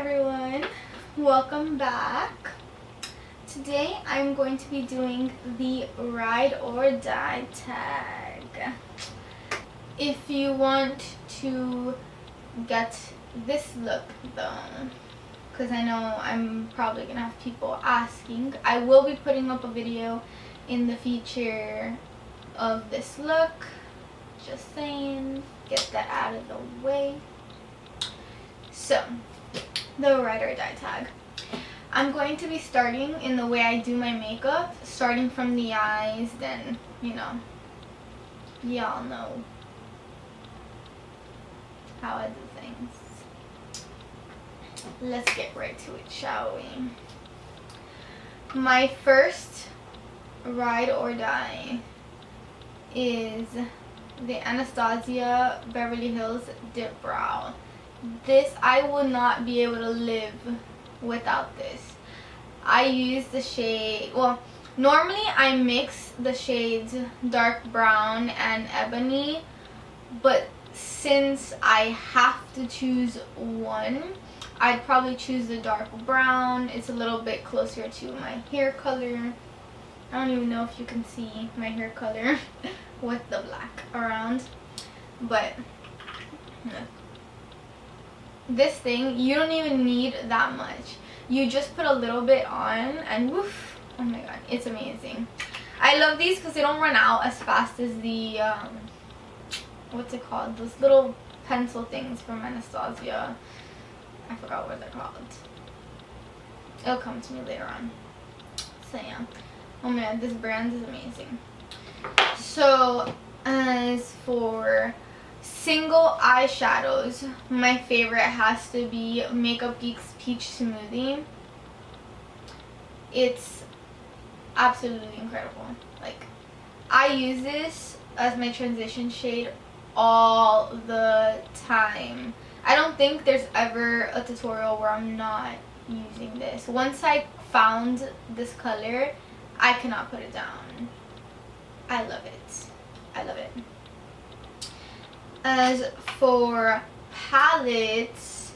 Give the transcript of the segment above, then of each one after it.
everyone, welcome back. Today I'm going to be doing the ride or die tag. If you want to get this look though, because I know I'm probably gonna have people asking, I will be putting up a video in the future of this look. Just saying, get that out of the way. So, the ride or die tag. I'm going to be starting in the way I do my makeup, starting from the eyes, then, you know, y'all know how I do things. Let's get right to it, shall we? My first ride or die is the Anastasia Beverly Hills Dip Brow. This, I would not be able to live without this. I use the shade, well, normally I mix the shades dark brown and ebony, but since I have to choose one, I'd probably choose the dark brown. It's a little bit closer to my hair color. I don't even know if you can see my hair color with the black around, but this thing, you don't even need that much. You just put a little bit on and woof, oh my god, it's amazing. I love these because they don't run out as fast as the what's it called, those little pencil things from Anastasia. I forgot what they're called. It'll come to me later on. So yeah, oh man, this brand is amazing. So as for single eyeshadows, my favorite has to be MakeupGeek's Peach Smoothie. It's absolutely incredible. Like, I use this as my transition shade all the time. I don't think there's ever a tutorial where I'm not using this. Once I found this color, I cannot put it down. I love it. I love it. As for palettes,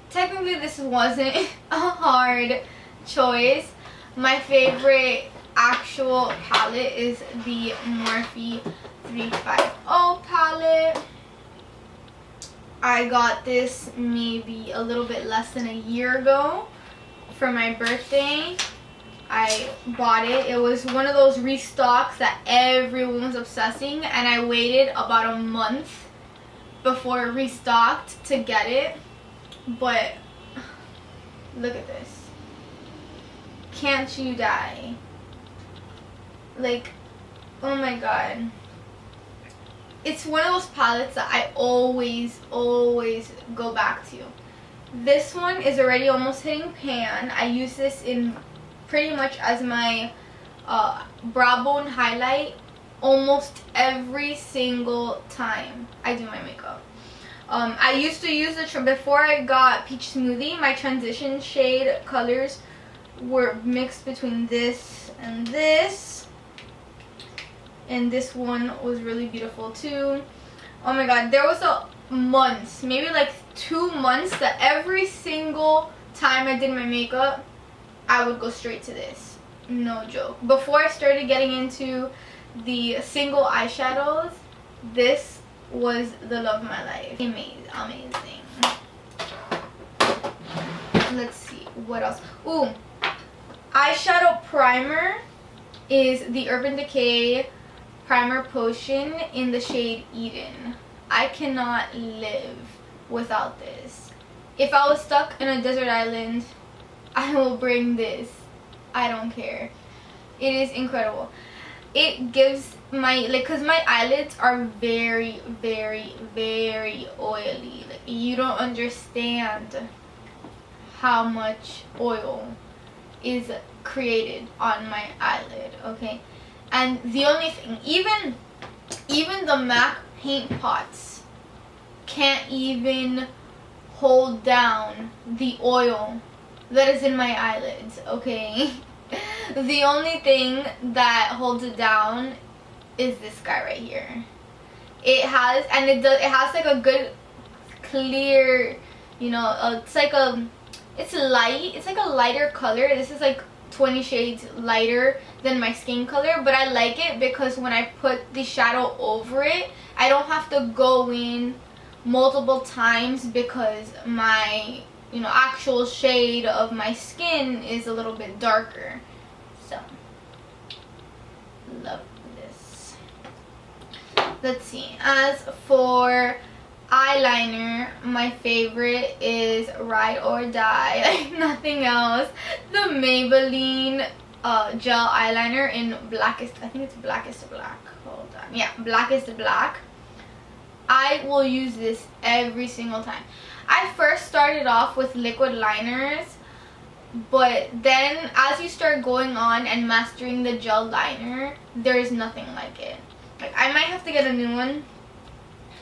technically this wasn't a hard choice. My favorite actual palette is the Morphe 350 palette. I got this maybe a little bit less than a year ago for my birthday. I bought it. It was one of those restocks that everyone was obsessing, and I waited about a month before it restocked to get it. But look at this. Can't you die? Like, oh my god. It's one of those palettes that I always go back to. This one is already almost hitting pan. I use this in pretty much as my brow bone highlight almost every single time I do my makeup. I used to use before I got Peach Smoothie, my transition shade colors were mixed between this, and this one was really beautiful too. Oh my god, there was a month, maybe like 2 months, that every single time I did my makeup I would go straight to this. No joke. Before I started getting into the single eyeshadows, this was the love of my life. Amazing. Let's see, what else? Ooh, eyeshadow primer is the Urban Decay Primer Potion in the shade Eden. I cannot live without this. If I was stuck in a desert island, I will bring this. I don't care. It is incredible. It gives my, like, because my eyelids are very oily. Like, you don't understand how much oil is created on my eyelid, okay? And the only thing, even the MAC paint pots can't even hold down the oil that is in my eyelids, okay? The only thing that holds it down is this guy right here. It has, and it has like a good clear, you know, it's like a, it's light, it's like a lighter color. This is like 20 shades lighter than my skin color, but I like it because when I put the shadow over it, I don't have to go in multiple times because my, you know, actual shade of my skin is a little bit darker. So love this. Let's see, as for eyeliner, my favorite is Ride or Die, like nothing else. The Maybelline gel eyeliner in Blackest, I think it's Blackest Black. Hold on, yeah, Blackest Black. I will use this every single time. I first started off with liquid liners, but then as you start going on and mastering the gel liner, there is nothing like it. Like, I might have to get a new one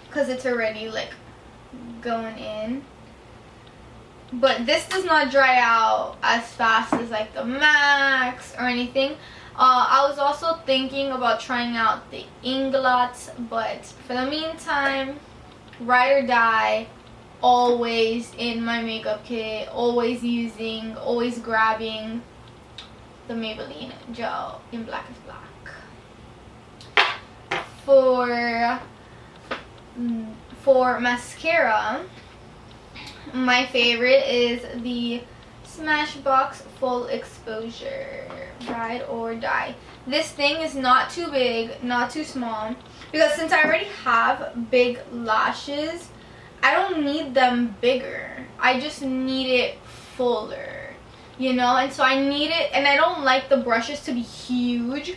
because it's already like going in, but this does not dry out as fast as like the Max or anything. I was also thinking about trying out the Inglots, but for the meantime, Ride or Die, always in my makeup kit, always using, always grabbing the Maybelline gel in Blackest Black. For mascara, my favorite is the Smashbox Full Exposure Ride or Die. This thing is not too big, not too small, because since I already have big lashes, I don't need them bigger. I just need it fuller, you know? And so I need it, and I don't like the brushes to be huge,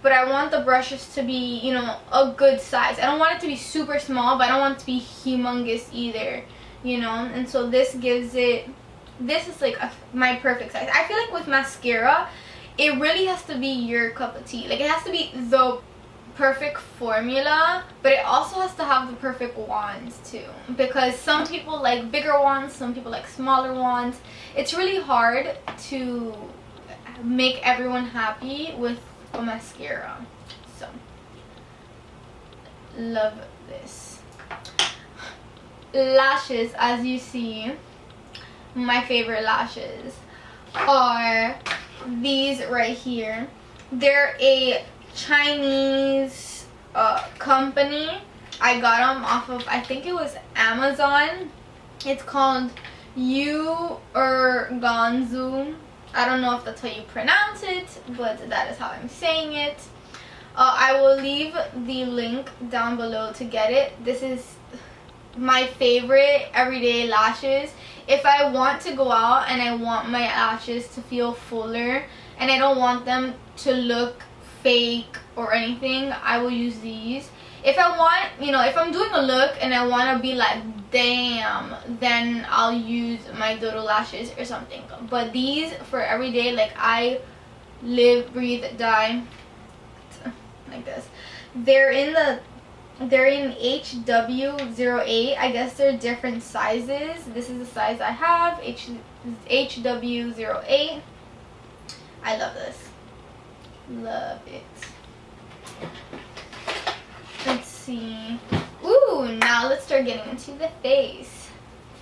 but I want the brushes to be, you know, a good size. I don't want it to be super small, but I don't want it to be humongous either, you know? And so this gives it, this is like my perfect size. I feel like with mascara, it really has to be your cup of tea. Like, it has to be the perfect formula, but it also has to have the perfect wands too, because some people like bigger wands, some people like smaller wands. It's really hard to make everyone happy with a mascara. So love this. Lashes, as you see, my favorite lashes are these right here. They're a Chinese company. I got them off of, I think it was Amazon. It's called Yu Ganzu. I don't know if that's how you pronounce it, but that is how I'm saying it. I will leave the link down below to get it. This is my favorite everyday lashes. If I want to go out and I want my lashes to feel fuller and I don't want them to look fake or anything, I will use these. If I want, you know, if I'm doing a look and I want to be like, damn, then I'll use my dodo lashes or something. But these for everyday, like, I live, breathe, die like this. They're in HW08. I guess they're different sizes. This is the size I have, HW08. I love this. Love it. Let's see. Ooh, now let's start getting into the face.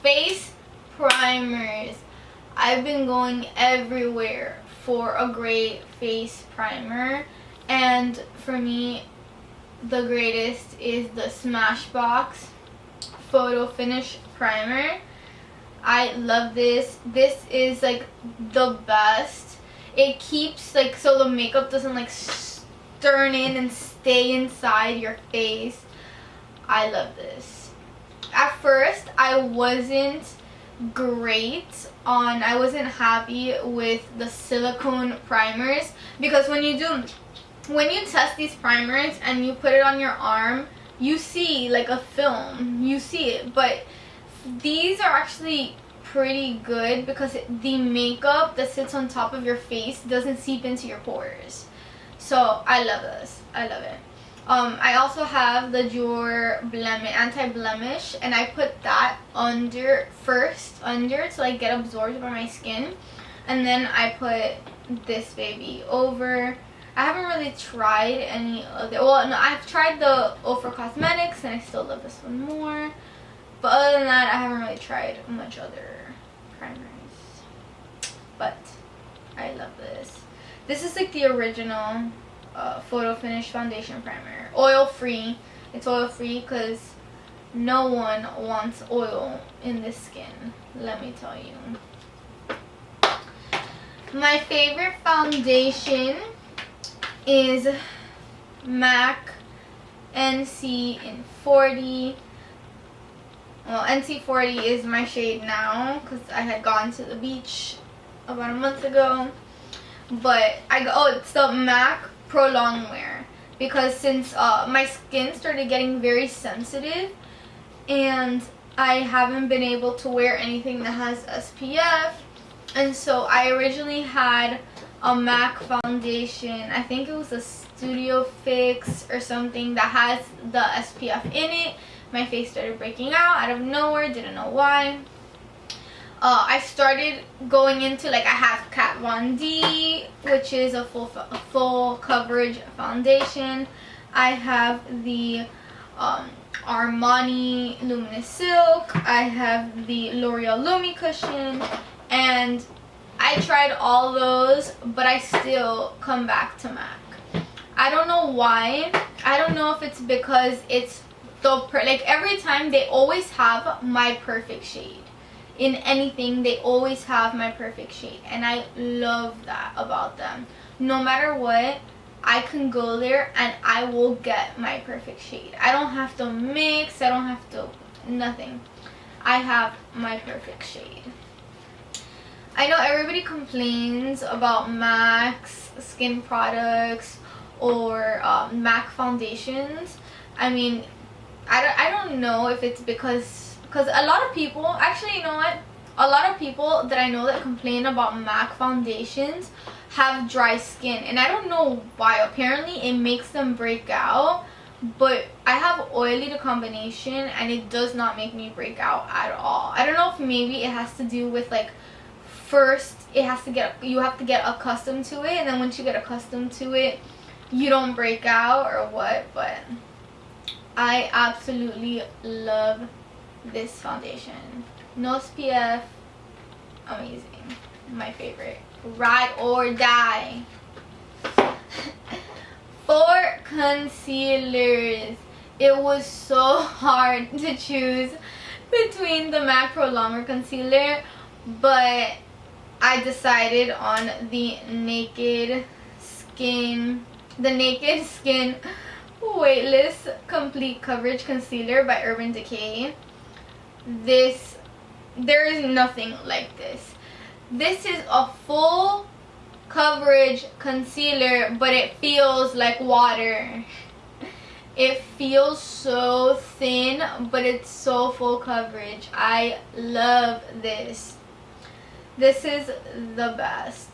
Face primers. I've been going everywhere for a great face primer, and for me, the greatest is the Smashbox Photo Finish Primer. I love this. This is like the best. It keeps, like, so the makeup doesn't like turn in and stay inside your face. I love this. At first, I wasn't happy with the silicone primers, because when you test these primers and you put it on your arm, you see like a film, you see it, but these are actually pretty good because the makeup that sits on top of your face doesn't seep into your pores. So I love this. I love it. I also have the Dior anti-blemish, and I put that first to like get absorbed by my skin, and then I put this baby over. I haven't really tried any other, well, no, I've tried the Ofra Cosmetics and I still love this one more. But other than that, I haven't really tried much other primers. But I love this. This is like the original photo finish foundation primer. Oil free. It's oil free because no one wants oil in the skin, let me tell you. My favorite foundation is MAC NC in 40. Well, NC 40 is my shade now because I had gone to the beach about a month ago. But it's the MAC Pro Longwear, because since my skin started getting very sensitive and I haven't been able to wear anything that has SPF, and so I originally had a MAC foundation. I think it was a Studio Fix or something that has the SPF in it. My face started breaking out of nowhere, didn't know why. I started going into, like, I have Kat Von D, which is a full coverage foundation. I have the Armani Luminous Silk. I have the L'Oreal Lumi Cushion, and I tried all those, but I still come back to MAC. I don't know why. I don't know if it's because it's like every time they always have my perfect shade. In anything, they always have my perfect shade, and I love that about them. No matter what, I can go there and I will get my perfect shade. I don't have to mix, I don't have to nothing. I have my perfect shade. I know everybody complains about MAC's skin products or MAC foundations. I mean, I don't know if it's because a lot of people, actually, you know what, a lot of people that I know that complain about MAC foundations have dry skin, and I don't know why. Apparently it makes them break out, but I have oily to combination and it does not make me break out at all. I don't know if maybe it has to do with, like, first you have to get accustomed to it, and then once you get accustomed to it you don't break out or what, but I absolutely love this foundation. No SPF, amazing, my favorite, ride or die. For concealers, it was so hard to choose between the MAC Pro Longwear concealer, but I decided on the Naked Skin Weightless Complete Coverage Concealer by Urban Decay. There is nothing like this. This is a full coverage concealer, but it feels like water. It feels so thin, but it's so full coverage. I love this. This is the best.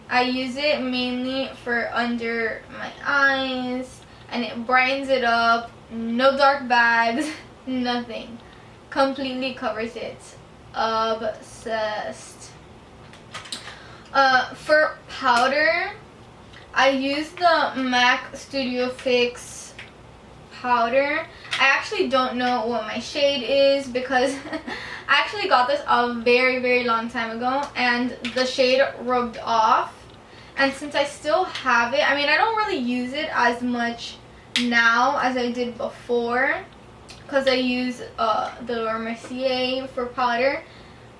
I use it mainly for under my eyes, and it brightens it up. No dark bags, nothing. Completely covers it. Obsessed. For powder, I use the MAC Studio Fix powder. I actually don't know what my shade is because I actually got this a very long time ago and the shade rubbed off, and since I still have it, I mean, I don't really use it as much now as I did before because I use the Mercier for powder,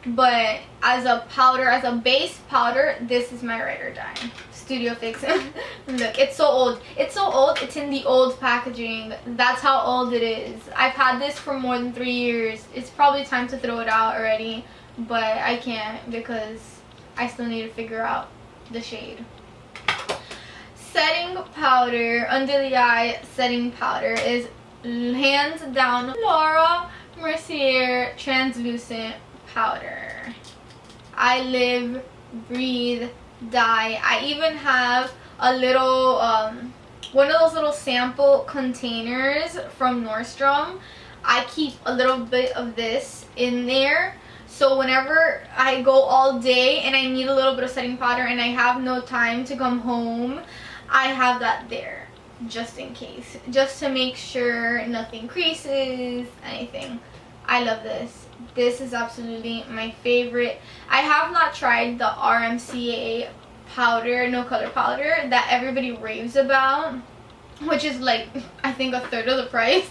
but as a powder, as a base powder, this is my ride or die. Studio Fix. Look, it's so old. It's so old, it's in the old packaging. That's how old it is. I've had this for more than 3 years. It's probably time to throw it out already, but I can't because I still need to figure out the shade. Setting powder, under the eye setting powder is hands down Laura Mercier translucent powder. I live, breathe, die. I even have a little one of those little sample containers from Nordstrom. I keep a little bit of this in there, so whenever I go all day and I need a little bit of setting powder and I have no time to come home, I have that there just in case, just to make sure nothing creases, anything. I love this. This is absolutely my favorite. I have not tried the RMCA powder, no color powder that everybody raves about, which is like I think a third of the price.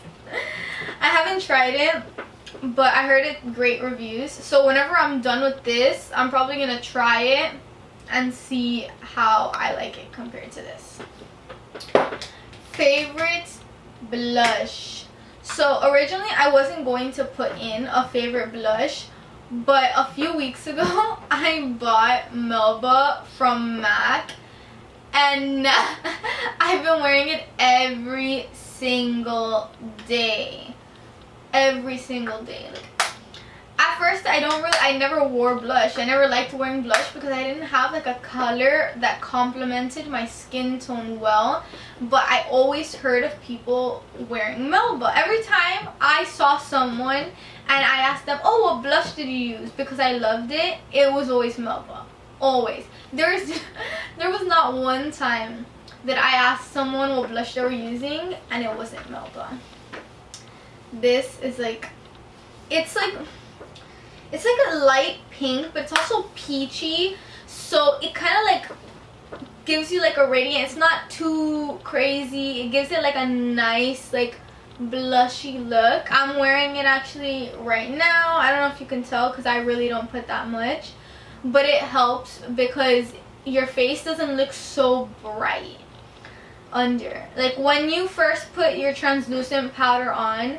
I haven't tried it, but I heard it great reviews. So whenever I'm done with this, I'm probably gonna try it and see how I like it compared to this. Favorite blush. So originally I wasn't going to put in a favorite blush, but a few weeks ago I bought Melba from MAC, and I've been wearing it every single day. Every single day. Like, at first I never wore blush. I never liked wearing blush because I didn't have like a color that complemented my skin tone well. But I always heard of people wearing Melba. Every time I saw someone and I asked them, oh, what blush did you use? Because I loved it, it was always Melba. Always. There was not one time that I asked someone what blush they were using and it wasn't Melba. This is like, it's like a light pink, but it's also peachy, so it kind of like gives you like a radiant. It's not too crazy. It gives it like a nice like blushy look. I'm wearing it actually right now. I don't know if you can tell because I really don't put that much, but it helps because your face doesn't look so bright under. Like when you first put your translucent powder on,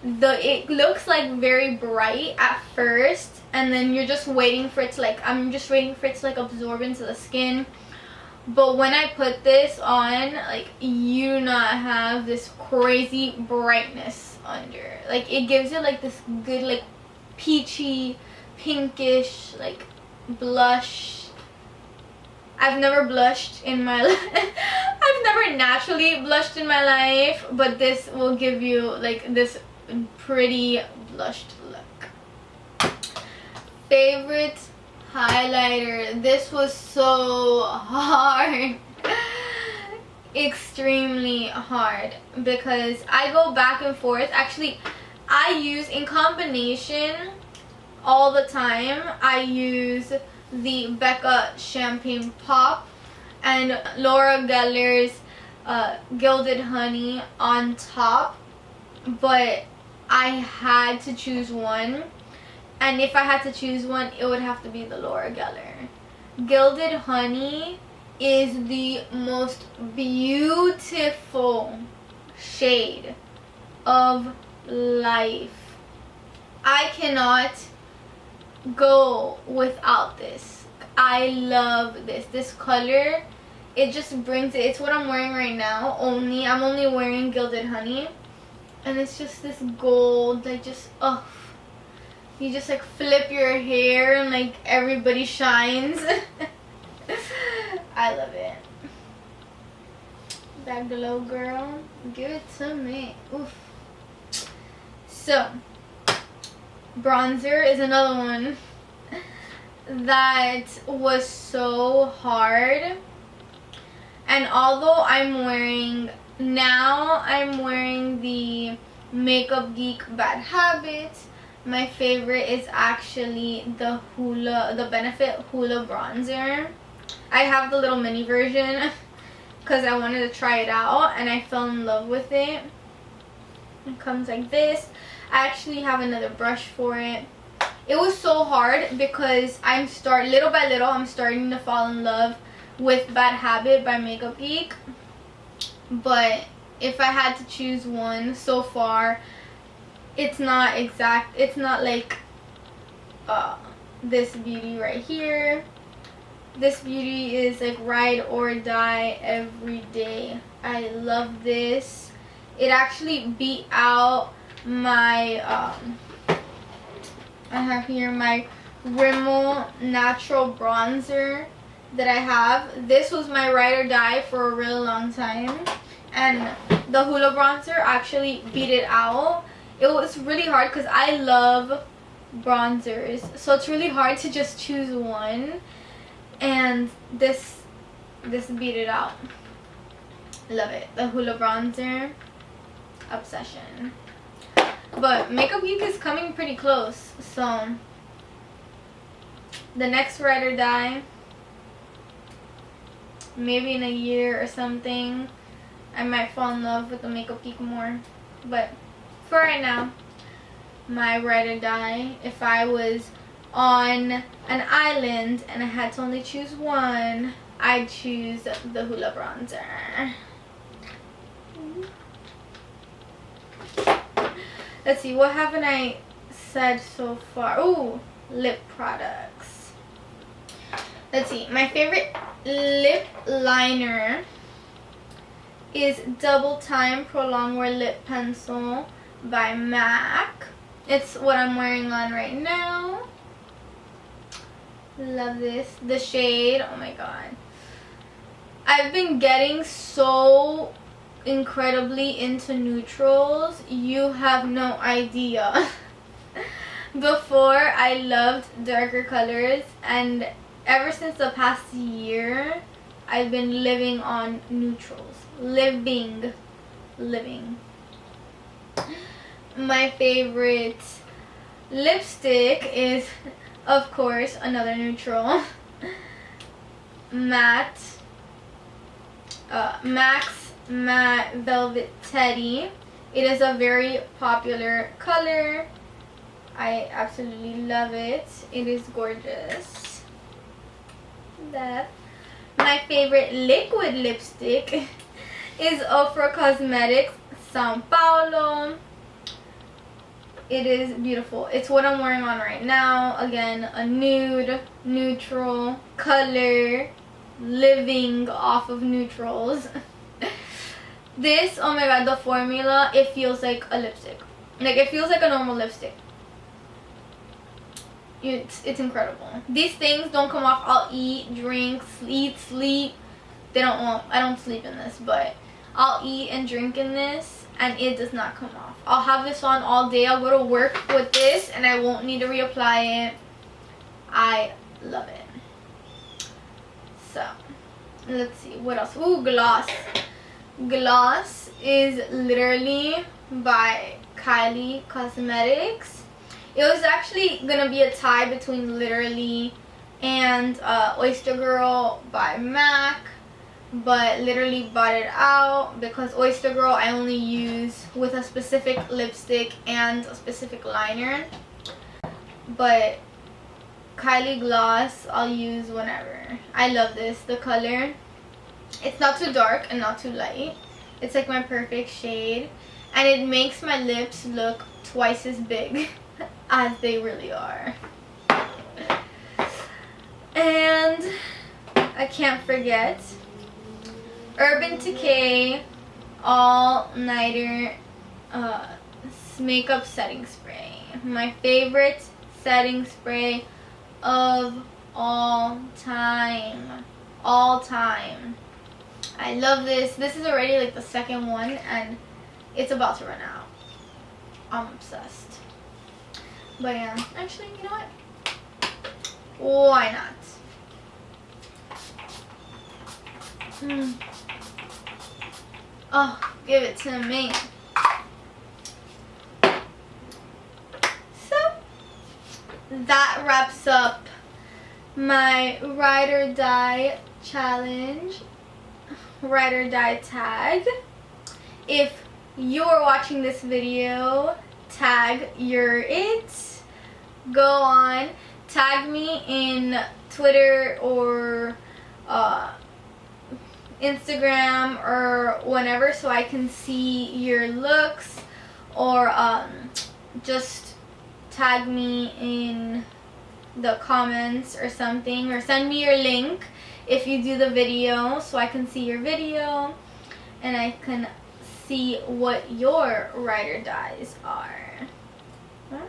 it looks like very bright at first, and then you're just waiting for it to like, I'm just waiting for it to like absorb into the skin. But when I put this on, like, you do not have this crazy brightness under. Like, it gives it like this good like peachy, pinkish like blush. I've never blushed in my life. I've never naturally blushed in my life, but this will give you like this pretty blushed look. Favorite highlighter. This was so hard. Extremely hard because I go back and forth. Actually, I use in combination all the time. I use the Becca Champagne Pop and Laura Geller's Gilded Honey on top, but I had to choose one, and if I had to choose one, it would have to be the Laura Geller. Gilded Honey is the most beautiful shade of life. I cannot go without this. I love this color. It just brings it. It's what I'm wearing right now. I'm only wearing Gilded Honey, and it's just this gold, like, just you just like flip your hair and like everybody shines. I love it. Back below, girl, give it to me. Oof. So bronzer is another one that was so hard, and although I'm wearing the MakeupGeek Bad Habits, my favorite is actually the Benefit Hoola bronzer. I have the little mini version because I wanted to try it out and I fell in love with it. It comes like this. I actually have another brush for it. It was so hard because little by little I'm starting to fall in love with Bad Habit by MakeupGeek. But if I had to choose one so far, it's not like this beauty right here. This beauty is like ride or die every day. I love this. It actually beat out my I have here my Rimmel natural bronzer that I have. This was my ride or die for a really long time, and the Hoola bronzer actually beat it out. It was really hard because I love bronzers, so it's really hard to just choose one, and this beat it out. Love it. The Hoola bronzer, obsession. But MakeupGeek is coming pretty close, so the next ride or die, maybe in a year or something, I might fall in love with the MakeupGeek more. But for right now, my ride or die, if I was on an island and I had to only choose one, I'd choose the Hoola bronzer. Let's see, what haven't I said so far? Ooh, lip products. Let's see, my favorite lip liner is Double Time Pro Longwear Lip Pencil by MAC. It's what I'm wearing on right now. Love this. The shade, oh my god. I've been getting so incredibly into neutrals. You have no idea. Before, I loved darker colors, and ever since the past year, I've been living on neutrals. Living. My favorite lipstick is, of course, another neutral. MAC's Matte Velvet Teddy. It is a very popular color. I absolutely love it. It is gorgeous. That. My favorite liquid lipstick is Ofra Cosmetics Sao Paulo. It is beautiful. It's what I'm wearing on right now. Again, a nude, neutral color, living off of neutrals. This, oh my god, the formula, it feels like a lipstick. Like, it feels like a normal lipstick. It's incredible. These things don't come off. I'll eat, drink, sleep. They don't, well, I don't sleep in this, but I'll eat and drink in this, and it does not come off. I'll have this on all day. I'll go to work with this, and I won't need to reapply it. I love it. So, let's see. What else? Ooh, gloss. Gloss is literally by Kylie Cosmetics. It was actually gonna be a tie between Literally and Oyster Girl by MAC, but Literally bought it out because Oyster Girl I only use with a specific lipstick and a specific liner, but Kylie gloss I'll use whenever. I love this, the color. It's not too dark and not too light. It's like my perfect shade, and it makes my lips look twice as big as they really are. And I can't forget Urban Decay All Nighter Makeup Setting Spray. My favorite setting spray of all time. I love this. This is already like the second one, and it's about to run out. I'm obsessed. But yeah, actually, you know what? Why not? Oh, give it to me. So, that wraps up my Ride or Die challenge. Ride or Die tag. If you're watching this video, tag your it. Go on, tag me in Twitter or Instagram or whenever, so I can see your looks, or just tag me in the comments or something, or send me your link if you do the video so I can see your video and I can see what your ride or dies are. Huh?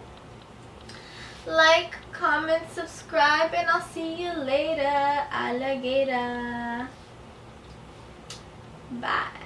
Like, comment, subscribe, and I'll see you later, alligator. Bye.